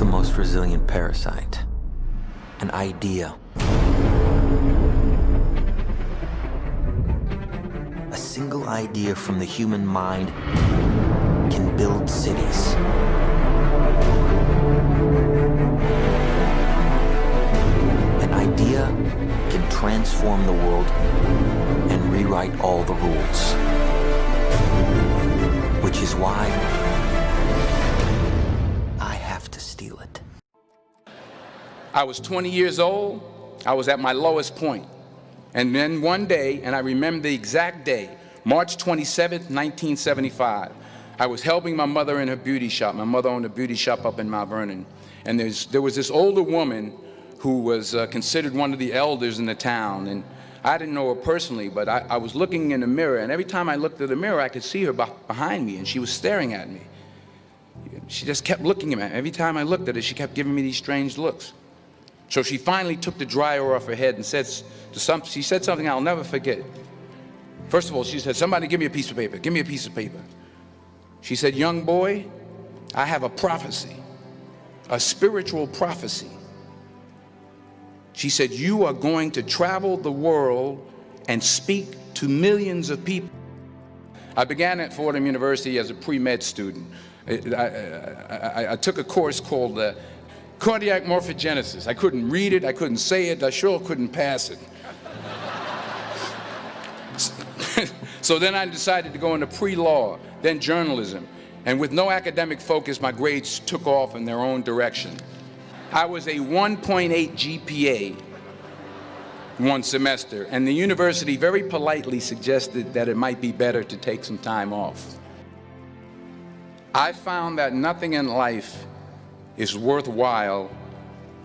the most resilient parasite? An idea. A single idea from the human mind can build cities. An idea can transform the world and rewrite all the rules. Which is why I have to steal it. I was 20 years old. I was at my lowest point. And then one day, and I remember the exact day, March 27th, 1975, I was helping my mother in her beauty shop. My mother owned a beauty shop up in Mount Vernon. And there was this older woman who was considered one of the elders in the town. And I didn't know her personally, but I was looking in the mirror, and every time I looked at the mirror, I could see her behind me, and she was staring at me. She just kept looking at me. Every time I looked at her, she kept giving me these strange looks. So she finally took the dryer off her head and she said something I'll never forget. First of all, she said, "Somebody give me a piece of paper. Give me a piece of paper." She said, "Young boy, I have a prophecy, a spiritual prophecy." She said, "You are going to travel the world and speak to millions of people." I began at Fordham University as a pre-med student. I took a course called cardiac morphogenesis. I couldn't read it, I couldn't say it, I sure couldn't pass it. So then I decided to go into pre-law, then journalism. And with no academic focus, my grades took off in their own direction. I was a 1.8 GPA one semester, and the university very politely suggested that it might be better to take some time off. I found that nothing in life is worthwhile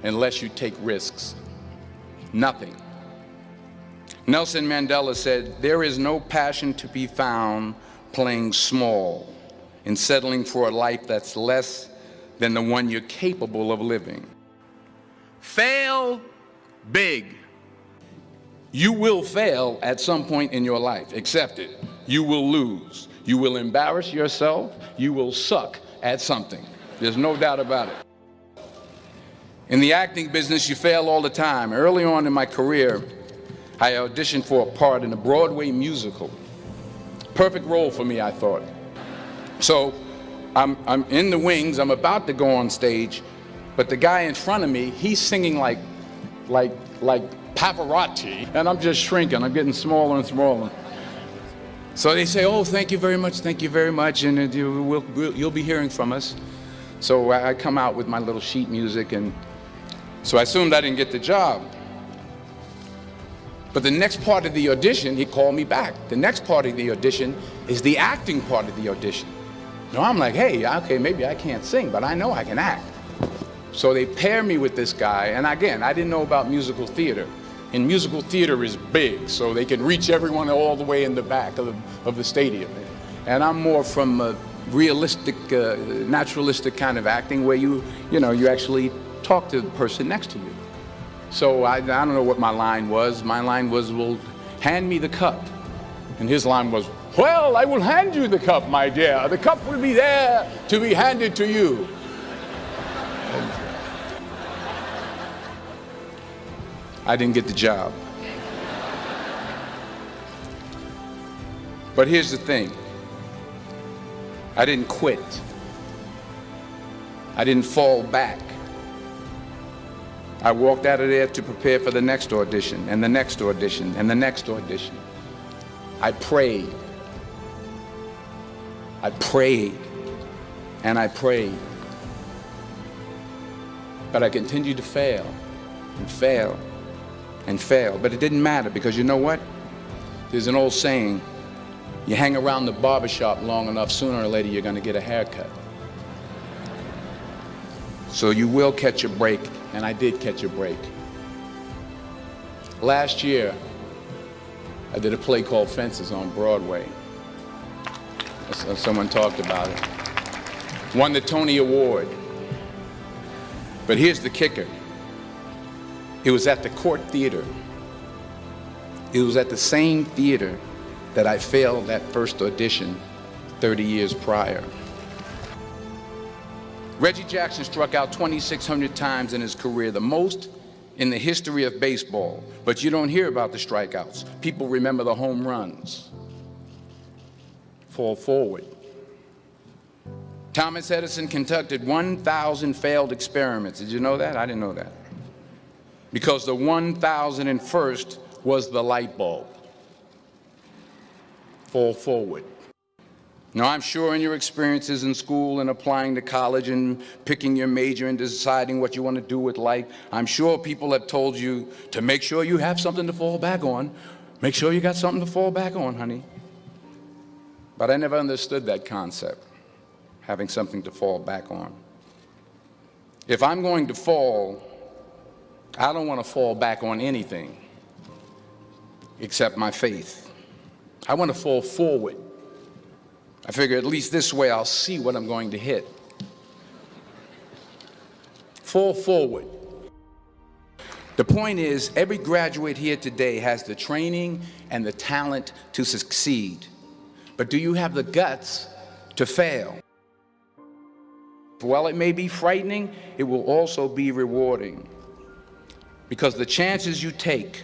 unless you take risks. Nothing. Nelson Mandela said, "There is no passion to be found playing small and settling for a life that's less than the one you're capable of living." Fail big. You will fail at some point in your life. Accept it. You will lose. You will embarrass yourself. You will suck at something. There's no doubt about it. In the acting business, you fail all the time. Early on in my career, I auditioned for a part in a Broadway musical. Perfect role for me, I thought. So I'm in the wings. I'm about to go on stage. But the guy in front of me, he's singing like Pavarotti, and I'm just shrinking. I'm getting smaller and smaller. So they say, "Oh, thank you very much, and you'll be hearing from us." So I come out with my little sheet music, and so I assumed I didn't get the job. But the next part of the audition, he called me back. The next part of the audition is the acting part of the audition. So I'm like, hey, okay, maybe I can't sing, but I know I can act. So they pair me with this guy, and again, I didn't know about musical theater. And musical theater is big, so they can reach everyone all the way in the back of the stadium. And I'm more from a realistic, naturalistic kind of acting where you actually talk to the person next to you. So I don't know what my line was. My line was, "Well, hand me the cup." And his line was, "Well, I will hand you the cup, my dear. The cup will be there to be handed to you." I didn't get the job. But here's the thing. I didn't quit. I didn't fall back. I walked out of there to prepare for the next audition, and the next audition, and the next audition. I prayed. I prayed, and I prayed. But I continued to fail, and fail, and fail. But it didn't matter, because you know what? There's an old saying, you hang around the barbershop long enough, sooner or later you're going to get a haircut. So you will catch a break, and I did catch a break. Last year, I did a play called Fences on Broadway. Someone talked about it. Won the Tony Award. But here's the kicker. It was at the Court Theater. It was at the same theater that I failed that first audition 30 years prior. Reggie Jackson struck out 2,600 times in his career, the most in the history of baseball. But you don't hear about the strikeouts. People remember the home runs. Fall forward. Thomas Edison conducted 1,000 failed experiments. Did you know that? I didn't know that. Because the 1,001st was the light bulb. Fall forward. Now, I'm sure in your experiences in school and applying to college and picking your major and deciding what you want to do with life, I'm sure people have told you to make sure you have something to fall back on. Make sure you got something to fall back on, honey. But I never understood that concept, having something to fall back on. If I'm going to fall, I don't want to fall back on anything except my faith. I want to fall forward. I figure at least this way I'll see what I'm going to hit. Fall forward. The point is, every graduate here today has the training and the talent to succeed. But do you have the guts to fail? While it may be frightening, it will also be rewarding. Because the chances you take,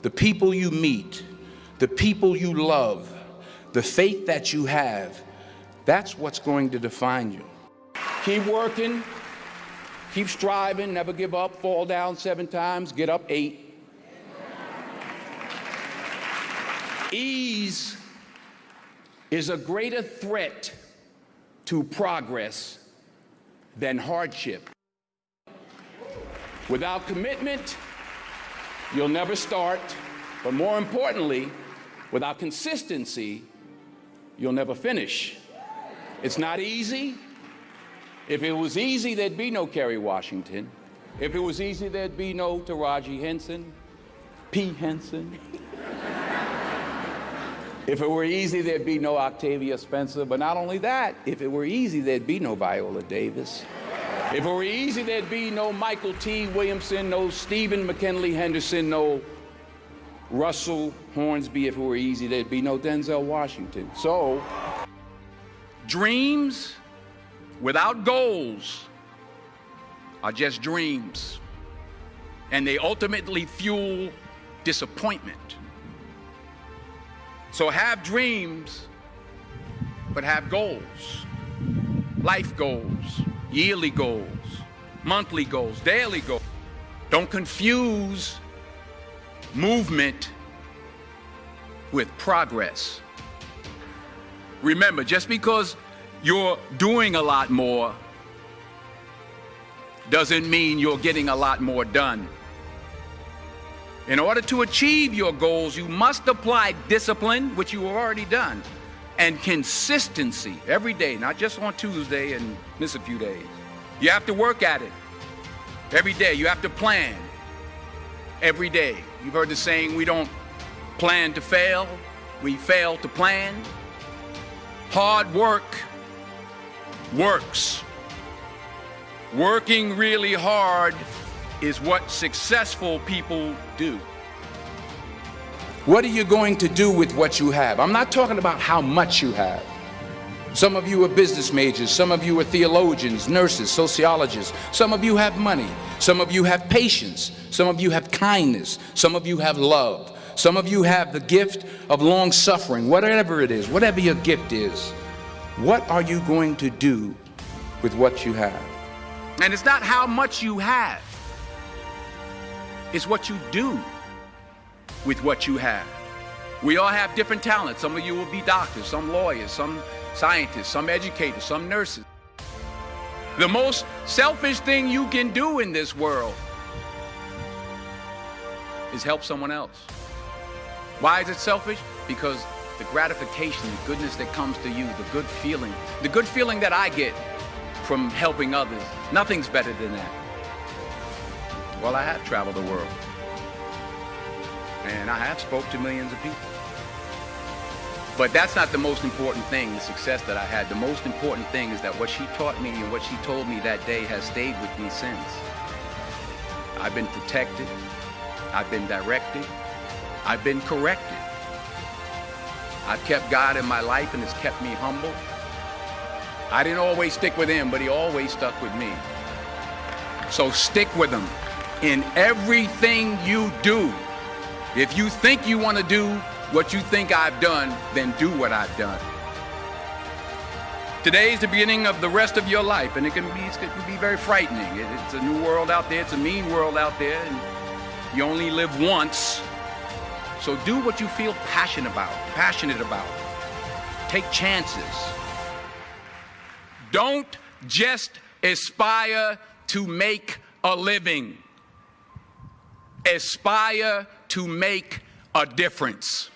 the people you meet, the people you love, the faith that you have, that's what's going to define you. Keep working, keep striving, never give up, fall down 7 times, get up 8. Ease is a greater threat to progress than hardship. Without commitment, you'll never start, but more importantly, without consistency, you'll never finish. It's not easy. If it was easy, there'd be no Kerry Washington. If it was easy, there'd be no Taraji Henson, P. Henson. If it were easy, there'd be no Octavia Spencer. But not only that, if it were easy, there'd be no Viola Davis. If it were easy, there'd be no Michael T. Williamson, no Stephen McKinley Henderson, no Russell Hornsby. If it were easy, there'd be no Denzel Washington. So, dreams without goals are just dreams, and they ultimately fuel disappointment. So have dreams, but have goals. Life goals, yearly goals, monthly goals, daily goals. Don't confuse movement with progress. Remember, just because you're doing a lot more doesn't mean you're getting a lot more done. In order to achieve your goals, you must apply discipline, which you have already done, and consistency every day, not just on Tuesday and miss a few days. You have to work at it every day. You have to plan every day. You've heard the saying, we don't plan to fail, we fail to plan. Hard work works. Working really hard is what successful people do. What are you going to do with what you have? I'm not talking about how much you have. Some of you are business majors, some of you are theologians, nurses, sociologists, some of you have money, some of you have patience, some of you have kindness, some of you have love, some of you have the gift of long suffering, whatever it is, whatever your gift is. What are you going to do with what you have? And it's not how much you have. It's what you do with what you have. We all have different talents. Some of you will be doctors, some lawyers, some scientists, some educators, some nurses. The most selfish thing you can do in this world is help someone else. Why is it selfish? Because the gratification, the goodness that comes to you, the good feeling that I get from helping others, nothing's better than that. Well, I have traveled the world, and I have spoke to millions of people. But that's not the most important thing, the success that I had. The most important thing is that what she taught me and what she told me that day has stayed with me since. I've been protected, I've been directed, I've been corrected. I've kept God in my life, and it's kept me humble. I didn't always stick with him, but he always stuck with me. So stick with him in everything you do. If you think you want to do what you think I've done, then do what I've done. Today is the beginning of the rest of your life, and it can be very frightening. It's a new world out there. It's a mean world out there, and you only live once. So do what you feel passionate about. Take chances. Don't just aspire to make a living. Aspire to make a difference.